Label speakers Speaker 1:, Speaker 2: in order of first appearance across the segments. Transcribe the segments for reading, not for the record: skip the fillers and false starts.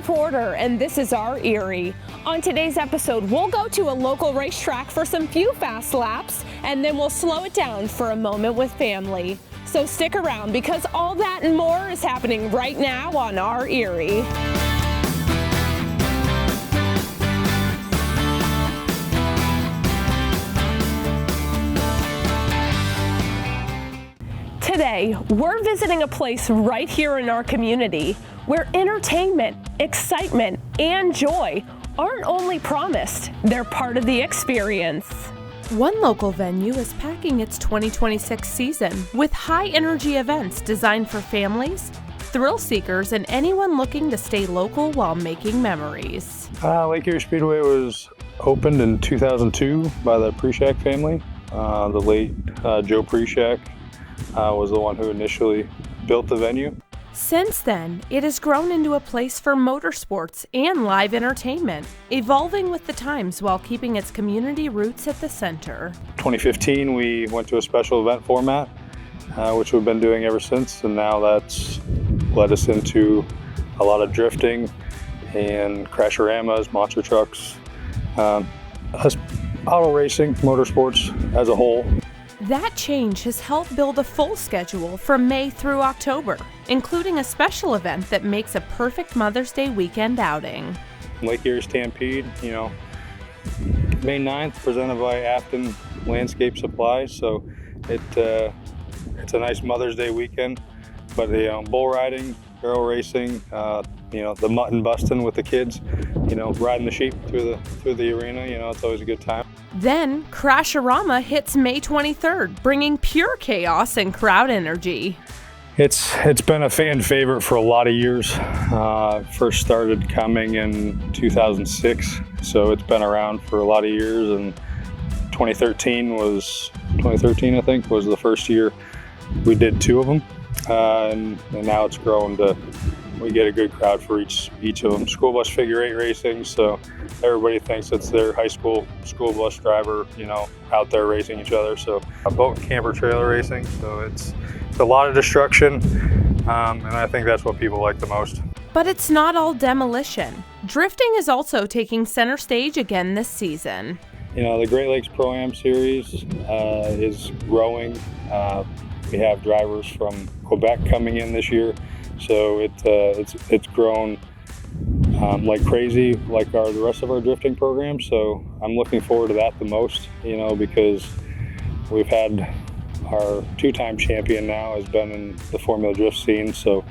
Speaker 1: Porter, and this is our Erie. On today's episode, we'll go to a local racetrack for some few fast laps, and then we'll slow it down for a moment with family. So stick around, because all that and more is happening right now on our Erie. Today, we're visiting a place right here in our community where entertainment, excitement, and joy aren't only promised, they're part of the experience. One local venue is packing its 2026 season with high-energy events designed for families, thrill seekers, and anyone looking to stay local while making memories.
Speaker 2: Lake Erie Speedway was opened in 2002 by the Preshak family. The late Joe Preshak was the one who initially built the venue.
Speaker 1: Since then, it has grown into a place for motorsports and live entertainment, evolving with the times while keeping its community roots at the center.
Speaker 2: 2015, we went to a special event format, which we've been doing ever since, and now that's led us into a lot of drifting and crashoramas, monster trucks, auto racing, motorsports as a whole.
Speaker 1: That change has helped build a full schedule from May through October, including a special event that makes a perfect Mother's Day weekend outing.
Speaker 2: Lake Erie Stampede, May 9th, presented by Afton Landscape Supply. So it's a nice Mother's Day weekend. But the bull riding, barrel racing, the mutton busting with the kids, riding the sheep through the arena, it's always a good time.
Speaker 1: Then, Crashorama hits May 23rd, bringing pure chaos and crowd energy.
Speaker 2: It's been a fan favorite for a lot of years. First started coming in 2006, so it's been around for a lot of years. And 2013 I think, was the first year we did two of them, and now it's grown to. We get a good crowd for each of them. School bus figure eight racing, so everybody thinks it's their high school bus driver, out there racing each other. So boat and camper trailer racing, so it's a lot of destruction, and I think that's what people like the most.
Speaker 1: But it's not all demolition. Drifting is also taking center stage again this season.
Speaker 2: The Great Lakes Pro-Am Series is growing. We have drivers from Quebec coming in this year. So it's grown like crazy, like the rest of our drifting program. So I'm looking forward to that the most, because we've had our two-time champion now has been in the Formula Drift scene. So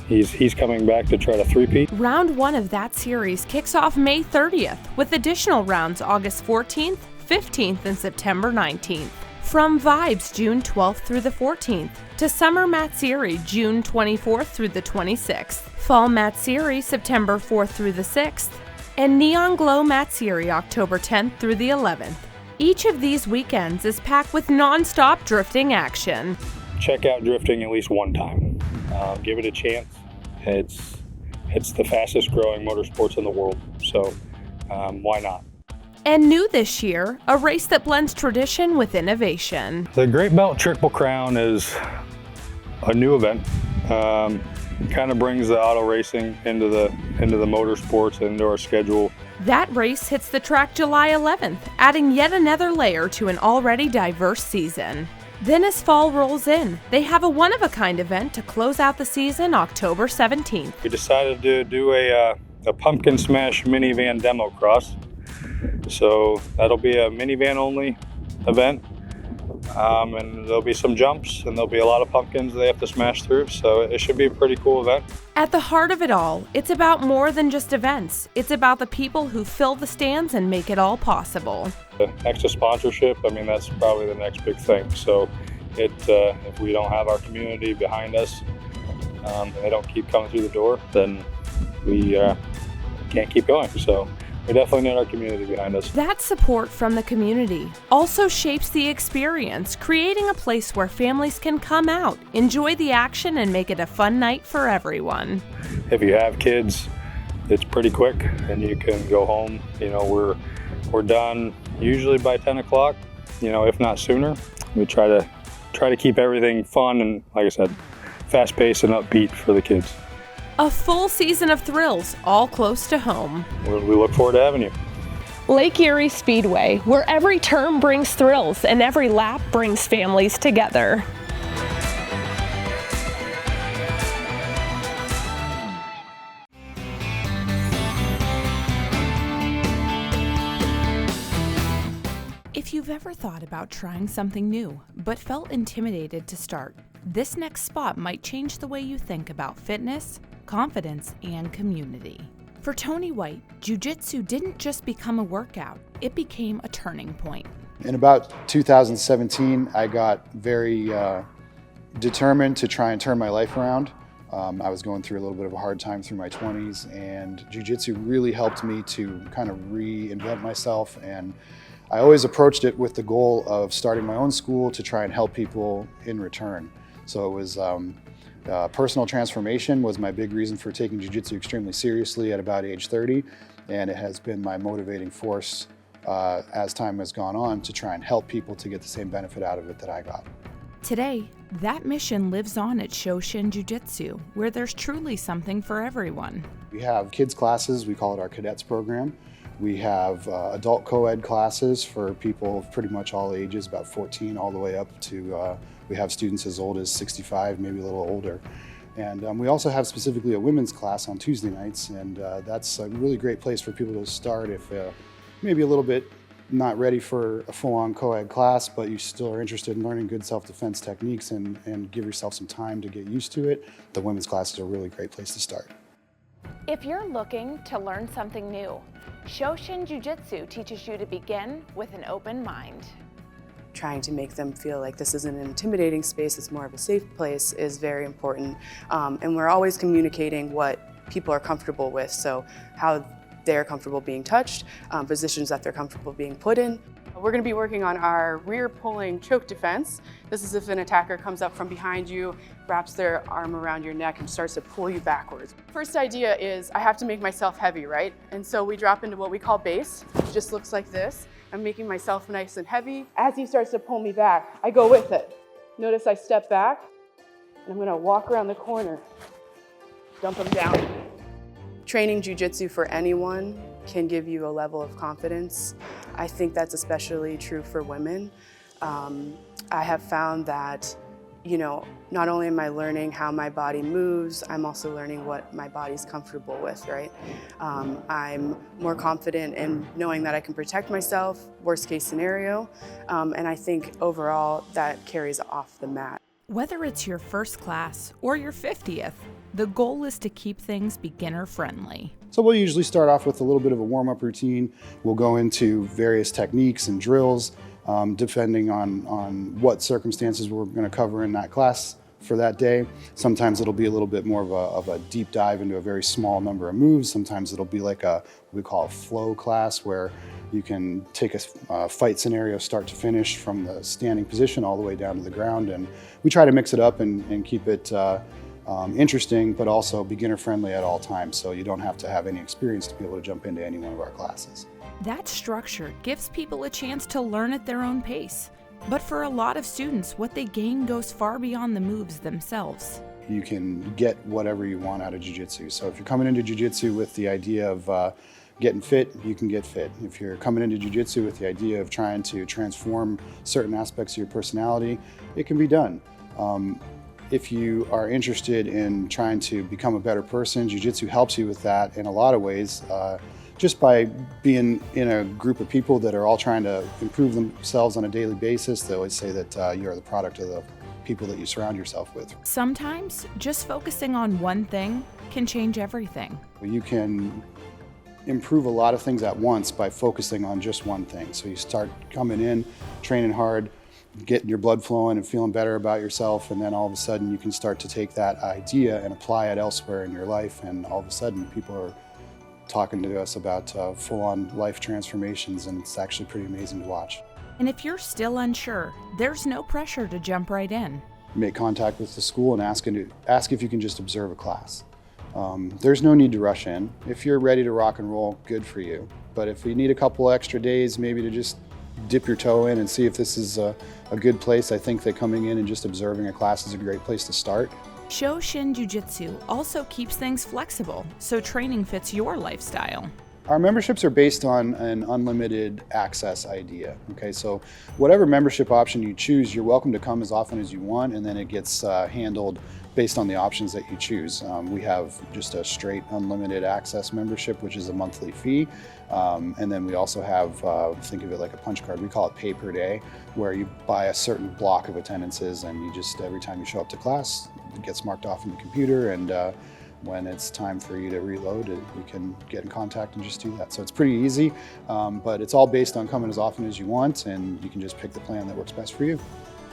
Speaker 2: he's coming back to try to three-peat.
Speaker 1: Round one of that series kicks off May 30th, with additional rounds August 14th, 15th, and September 19th. From Vibes June 12th through the 14th, to Summer Matsuri June 24th through the 26th, Fall Matsuri September 4th through the 6th, and Neon Glow Matsuri October 10th through the 11th. Each of these weekends is packed with non-stop drifting action.
Speaker 2: Check out drifting at least one time. Give it a chance. It's the fastest growing motorsports in the world, so why not?
Speaker 1: And new this year, a race that blends tradition with innovation.
Speaker 2: The Great Belt Triple Crown is a new event. Kind of brings the auto racing into the motorsports and into our schedule.
Speaker 1: That race hits the track July 11th, adding yet another layer to an already diverse season. Then as fall rolls in, they have a one-of-a-kind event to close out the season October 17th.
Speaker 2: We decided to do a pumpkin smash minivan demo cross. So that'll be a minivan only event, and there'll be some jumps, and there'll be a lot of pumpkins they have to smash through, so it should be a pretty cool event.
Speaker 1: At the heart of it all, it's about more than just events. It's about the people who fill the stands and make it all possible.
Speaker 2: Next to sponsorship, that's probably the next big thing. So if we don't have our community behind us, and they don't keep coming through the door, then we can't keep going. So we definitely need our community behind us.
Speaker 1: That support from the community also shapes the experience, creating a place where families can come out, enjoy the action, and make it a fun night for everyone.
Speaker 2: If you have kids, it's pretty quick, and you can go home. We're done usually by 10 o'clock, if not sooner. We try to keep everything fun and, like I said, fast-paced and upbeat for the kids.
Speaker 1: A full season of thrills, all close to home.
Speaker 2: We look forward to having you.
Speaker 1: Lake Erie Speedway, where every turn brings thrills and every lap brings families together. If you've ever thought about trying something new, but felt intimidated to start, this next spot might change the way you think about fitness, confidence, and community. For Tony White, Jiu Jitsu didn't just become a workout, it became a turning point.
Speaker 3: In about 2017, I got very determined to try and turn my life around. I was going through a little bit of a hard time through my 20s, and Jiu Jitsu really helped me to kind of reinvent myself. And I always approached it with the goal of starting my own school to try and help people in return. So it was personal transformation was my big reason for taking Jiu Jitsu extremely seriously at about age 30, and it has been my motivating force as time has gone on to try and help people to get the same benefit out of it that I got.
Speaker 1: Today, that mission lives on at Shoshin Jiu Jitsu, where there's truly something for everyone.
Speaker 3: We have kids classes, we call it our cadets program. We have adult co-ed classes for people of pretty much all ages, about 14 all the way up to, we have students as old as 65, maybe a little older. And we also have specifically a women's class on Tuesday nights, and that's a really great place for people to start if maybe a little bit not ready for a full-on co-ed class, but you still are interested in learning good self-defense techniques and give yourself some time to get used to it. The women's class is a really great place to start.
Speaker 1: If you're looking to learn something new, Shoshin Jiu Jitsu teaches you to begin with an open mind.
Speaker 4: Trying to make them feel like this isn't an intimidating space, it's more of a safe place is very important. And we're always communicating what people are comfortable with, so how they're comfortable being touched, positions that they're comfortable being put in.
Speaker 5: We're going to be working on our rear pulling choke defense. This is if an attacker comes up from behind you, wraps their arm around your neck and starts to pull you backwards. First idea is I have to make myself heavy, right? And so we drop into what we call base, which just looks like this. I'm making myself nice and heavy. As he starts to pull me back, I go with it. Notice I step back and I'm going to walk around the corner, dump him down.
Speaker 4: Training jiu-jitsu for anyone can give you a level of confidence. I think that's especially true for women. I have found that, not only am I learning how my body moves, I'm also learning what my body's comfortable with, right? I'm more confident in knowing that I can protect myself, worst case scenario, and I think overall that carries off the mat.
Speaker 1: Whether it's your first class or your 50th, the goal is to keep things beginner friendly.
Speaker 3: So we'll usually start off with a little bit of a warm-up routine. We'll go into various techniques and drills, depending on what circumstances we're going to cover in that class for that day. Sometimes it'll be a little bit more of a deep dive into a very small number of moves. Sometimes it'll be like what we call a flow class, where you can take a fight scenario start to finish from the standing position all the way down to the ground. And we try to mix it up and keep it interesting, but also beginner friendly at all times, so you don't have to have any experience to be able to jump into any one of our classes.
Speaker 1: That structure gives people a chance to learn at their own pace. But for a lot of students, what they gain goes far beyond the moves themselves.
Speaker 3: You can get whatever you want out of jiu-jitsu. So if you're coming into jiu-jitsu with the idea of getting fit, you can get fit. If you're coming into jiu-jitsu with the idea of trying to transform certain aspects of your personality, it can be done. If you are interested in trying to become a better person, jiu-jitsu helps you with that in a lot of ways. Just by being in a group of people that are all trying to improve themselves on a daily basis, they always say that you're the product of the people that you surround yourself with.
Speaker 1: Sometimes just focusing on one thing can change everything.
Speaker 3: You can improve a lot of things at once by focusing on just one thing. So you start coming in, training hard, getting your blood flowing and feeling better about yourself, and then all of a sudden you can start to take that idea and apply it elsewhere in your life, and all of a sudden people are talking to us about full-on life transformations, and it's actually pretty amazing to watch.
Speaker 1: And if you're still unsure, there's no pressure to jump right in.
Speaker 3: Make contact with the school and ask if you can just observe a class. There's no need to rush in. If you're ready to rock and roll, good for you. But if you need a couple extra days maybe to just dip your toe in and see if this is a good place, I think that coming in and just observing a class is a great place to start.
Speaker 1: Shoshin Jiu Jitsu also keeps things flexible, so training fits your lifestyle.
Speaker 3: Our memberships are based on an unlimited access idea. Okay, so whatever membership option you choose, you're welcome to come as often as you want, and then it gets handled based on the options that you choose. We have just a straight unlimited access membership, which is a monthly fee. And then we also have, think of it like a punch card. We call it pay per day, where you buy a certain block of attendances and you just, every time you show up to class, it gets marked off in the computer, and when it's time for you to reload, you can get in contact and just do that. So it's pretty easy, but it's all based on coming as often as you want, and you can just pick the plan that works best for you.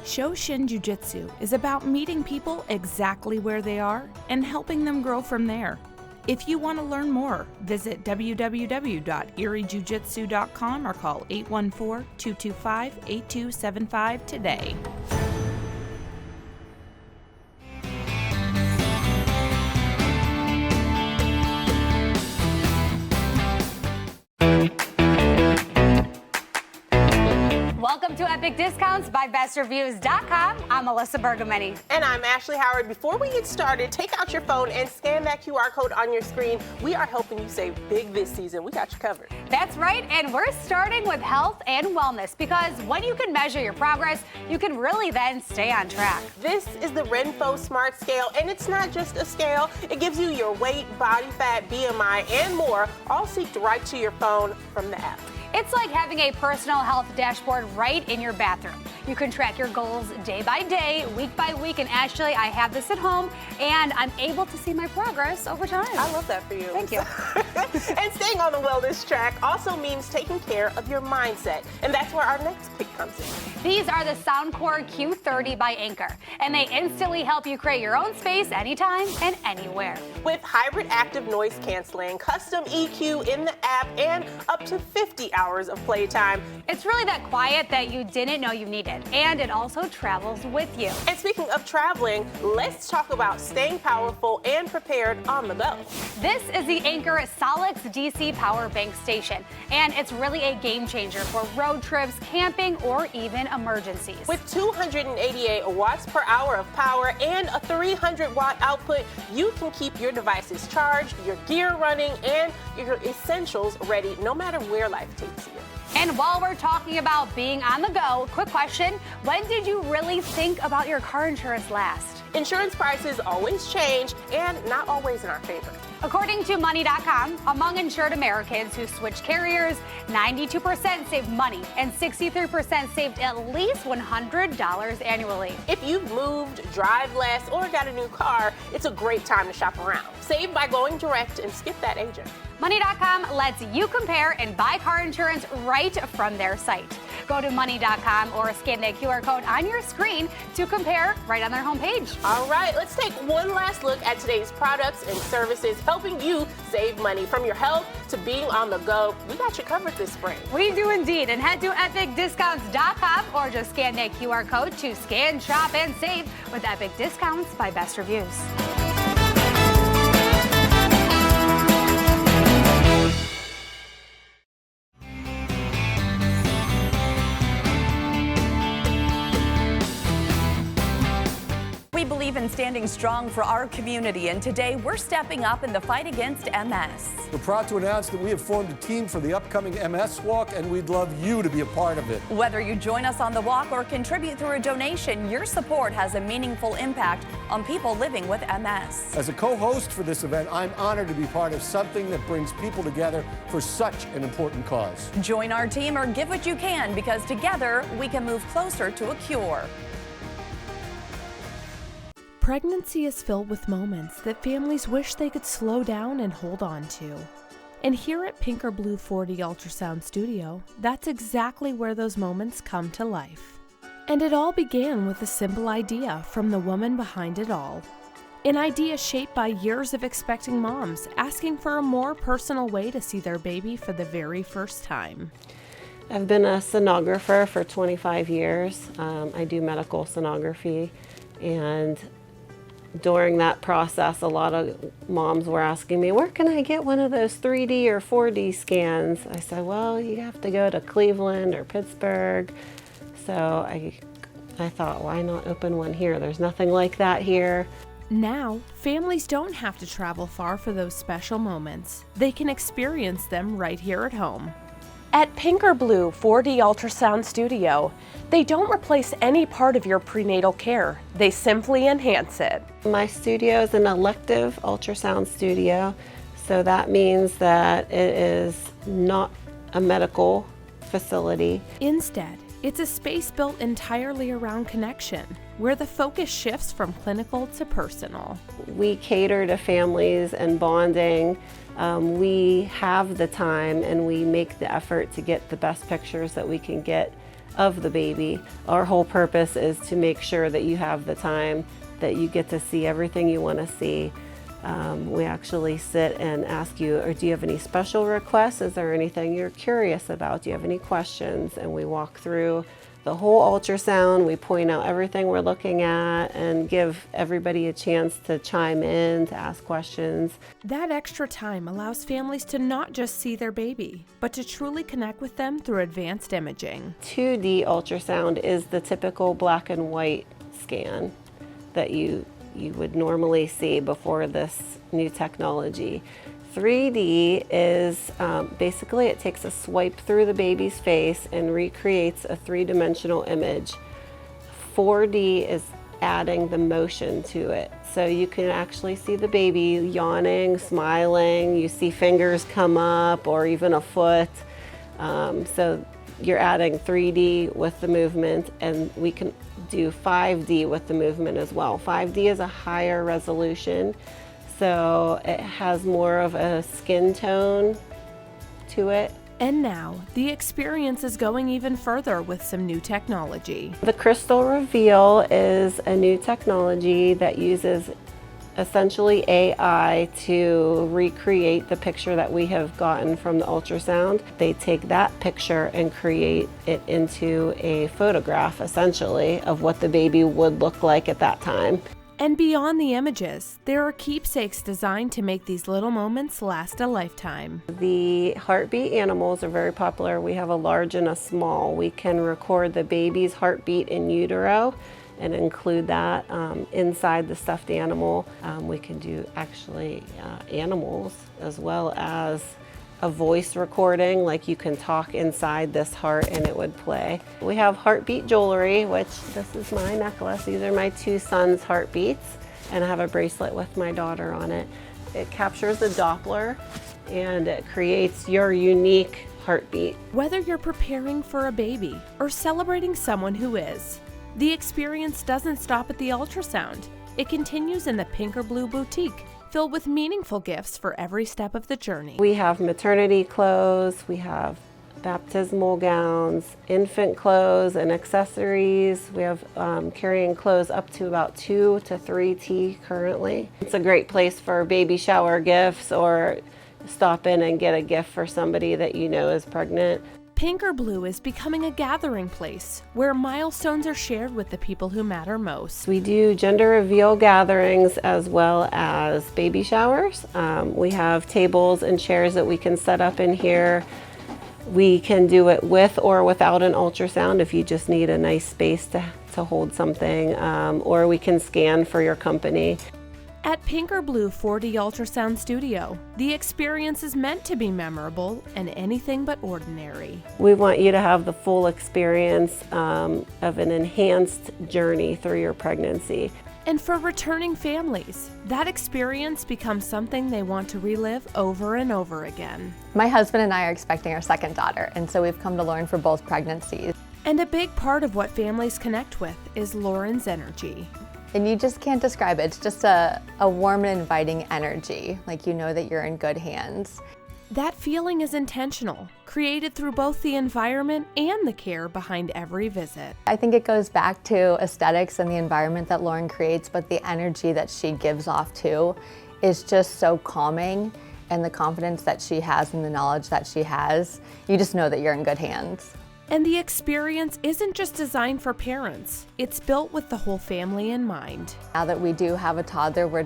Speaker 1: Shoshin Jiu Jitsu is about meeting people exactly where they are and helping them grow from there. If you want to learn more, visit www.eriejujitsu.com or call 814-225-8275 today.
Speaker 6: Welcome to Epic Discounts by BestReviews.com. I'm Melissa Bergamini.
Speaker 7: And I'm Ashley Howard. Before we get started, take out your phone and scan that QR code on your screen. We are helping you save big this season. We got you covered.
Speaker 6: That's right, and we're starting with health and wellness, because when you can measure your progress, you can really then stay on track.
Speaker 7: This is the Renpho Smart Scale, and it's not just a scale. It gives you your weight, body fat, BMI, and more, all synced right to your phone from the app.
Speaker 6: It's like having a personal health dashboard right in your bathroom. You can track your goals day by day, week by week, and Ashley, I have this at home, and I'm able to see my progress over time.
Speaker 7: I love that for you.
Speaker 6: Thank you.
Speaker 7: And staying on the wellness track also means taking care of your mindset, and that's where our next pick comes in.
Speaker 6: These are the Soundcore Q30 by Anchor, and they instantly help you create your own space anytime and anywhere.
Speaker 7: With hybrid active noise canceling, custom EQ in the app, and up to 50 hours of playtime.
Speaker 6: It's really that quiet that you didn't know you needed, and it also travels with you.
Speaker 7: And speaking of traveling, let's talk about staying powerful and prepared on the go.
Speaker 6: This is the Anchor Solix DC Power Bank Station, and it's really a game changer for road trips, camping, or even emergencies.
Speaker 7: With 288 watts per hour of power and a 300-watt output, you can keep your devices charged, your gear running, and your essentials ready no matter where life takes you.
Speaker 6: And while we're talking about being on the go, quick question, when did you really think about your car insurance last?
Speaker 7: Insurance prices always change, and not always in our favor.
Speaker 6: According to Money.com, among insured Americans who switched carriers, 92% saved money and 63% saved at least $100 annually.
Speaker 7: If you've moved, drive less, or got a new car, it's a great time to shop around. Save by going direct and skip that agent.
Speaker 6: Money.com lets you compare and buy car insurance right from their site. Go to Money.com or scan that QR code on your screen to compare right on their homepage.
Speaker 7: All right, let's take one last look at today's products and services helping you save money. From your health to being on the go, we got you covered this spring.
Speaker 6: We do indeed, and head to epicdiscounts.com or just scan that QR code to scan, shop, and save with Epic Discounts by Best Reviews.
Speaker 8: We believe in standing strong for our community, and today we're stepping up in the fight against MS.
Speaker 9: We're proud to announce that we have formed a team for the upcoming MS Walk, and we'd love you to be a part of it.
Speaker 8: Whether you join us on the walk or contribute through a donation, your support has a meaningful impact on people living with MS.
Speaker 9: As a co-host for this event, I'm honored to be part of something that brings people together for such an important cause.
Speaker 8: Join our team or give what you can, because together we can move closer to a cure.
Speaker 1: Pregnancy is filled with moments that families wish they could slow down and hold on to. And here at Pink or Blue 40 Ultrasound Studio, that's exactly where those moments come to life. And it all began with a simple idea from the woman behind it all. An idea shaped by years of expecting moms asking for a more personal way to see their baby for the very first time.
Speaker 10: I've been a sonographer for 25 years. I do medical sonography, and during that process, a lot of moms were asking me, where can I get one of those 3D or 4D scans? I said, well, you have to go to Cleveland or Pittsburgh. So I thought, why not open one here? There's nothing like that here.
Speaker 1: Now, families don't have to travel far for those special moments. They can experience them right here at home. At Pink or Blue 4D Ultrasound Studio, they don't replace any part of your prenatal care. They simply enhance it.
Speaker 10: My studio is an elective ultrasound studio, so that means that it is not a medical facility.
Speaker 1: Instead, it's a space built entirely around connection, where the focus shifts from clinical to personal.
Speaker 10: We cater to families and bonding. We have the time and we make the effort to get the best pictures that we can get of the baby. Our whole purpose is to make sure that you have the time, that you get to see everything you want to see. We actually sit and ask you, or do you have any special requests? Is there anything you're curious about? Do you have any questions? And we walk through the whole ultrasound. We point out everything we're looking at and give everybody a chance to chime in, to ask questions.
Speaker 1: That extra time allows families to not just see their baby, but to truly connect with them through advanced imaging.
Speaker 10: 2D ultrasound is the typical black and white scan that you would normally see before this new technology. 3D is basically it takes a swipe through the baby's face and recreates a three-dimensional image. 4D is adding the motion to it. So you can actually see the baby yawning, smiling, you see fingers come up or even a foot. So you're adding 3D with the movement, and we can do 5D with the movement as well. 5D is a higher resolution, so it has more of a skin tone to it.
Speaker 1: And now, the experience is going even further with some new technology.
Speaker 10: The Crystal Reveal is a new technology that uses essentially AI to recreate the picture that we have gotten from the ultrasound. They take that picture and create it into a photograph, essentially, of what the baby would look like at that time.
Speaker 1: And beyond the images, there are keepsakes designed to make these little moments last a lifetime.
Speaker 10: The heartbeat animals are very popular. We have a large and a small. We can record the baby's heartbeat in utero and include that inside the stuffed animal. We can do actually animals as well as a voice recording, like you can talk inside this heart and it would play. We have heartbeat jewelry, which this is my necklace. These are my two sons' heartbeats, and I have a bracelet with my daughter on it. It captures the Doppler and it creates your unique heartbeat.
Speaker 1: Whether you're preparing for a baby or celebrating someone who is, the experience doesn't stop at the ultrasound. It continues in the Pink or Blue boutique, filled with meaningful gifts for every step of the journey.
Speaker 10: We have maternity clothes, we have baptismal gowns, infant clothes and accessories. We have carrying clothes up to about 2 to 3T currently. It's a great place for baby shower gifts or stop in and get a gift for somebody that you know is pregnant.
Speaker 1: Pink or Blue is becoming a gathering place where milestones are shared with the people who matter most.
Speaker 10: We do gender reveal gatherings as well as baby showers. We have tables and chairs that we can set up in here. We can do it with or without an ultrasound if you just need a nice space to hold something, or we can scan for your company.
Speaker 1: At Pink or Blue 4D Ultrasound Studio, the experience is meant to be memorable and anything but ordinary.
Speaker 10: We want you to have the full experience of an enhanced journey through your pregnancy.
Speaker 1: And for returning families, that experience becomes something they want to relive over and over again.
Speaker 11: My husband and I are expecting our second daughter, and so we've come to Lauren for both pregnancies.
Speaker 1: And a big part of what families connect with is Lauren's energy.
Speaker 11: And you just can't describe it. It's just a warm and inviting energy, like you know that you're in good hands.
Speaker 1: That feeling is intentional, created through both the environment and the care behind every visit.
Speaker 11: I think it goes back to aesthetics and the environment that Lauren creates, but the energy that she gives off too is just so calming, and the confidence that she has and the knowledge that she has, you just know that you're in good hands.
Speaker 1: And the experience isn't just designed for parents, it's built with the whole family in mind.
Speaker 11: Now that we do have a toddler, we're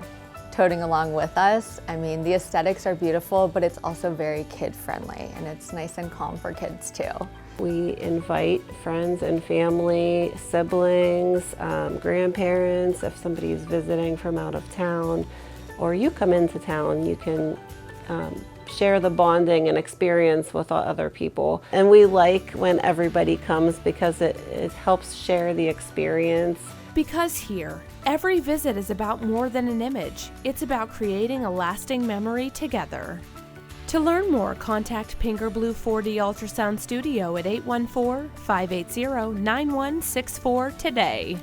Speaker 11: toting along with us. I mean, the aesthetics are beautiful, but it's also very kid-friendly, and it's nice and calm for kids too.
Speaker 10: We invite friends and family, siblings, grandparents, if somebody's visiting from out of town, or you come into town, you can share the bonding and experience with other people. And we like when everybody comes because it helps share the experience.
Speaker 1: Because here, every visit is about more than an image. It's about creating a lasting memory together. To learn more, contact Pink or Blue 4D Ultrasound Studio at 814-580-9164 today.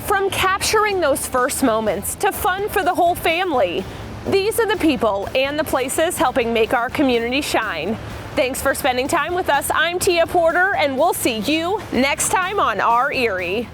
Speaker 12: From capturing those first moments to fun for the whole family, these are the people and the places helping make our community shine. Thanks for spending time with us. I'm Tia Porter, and we'll see you next time on Our Erie.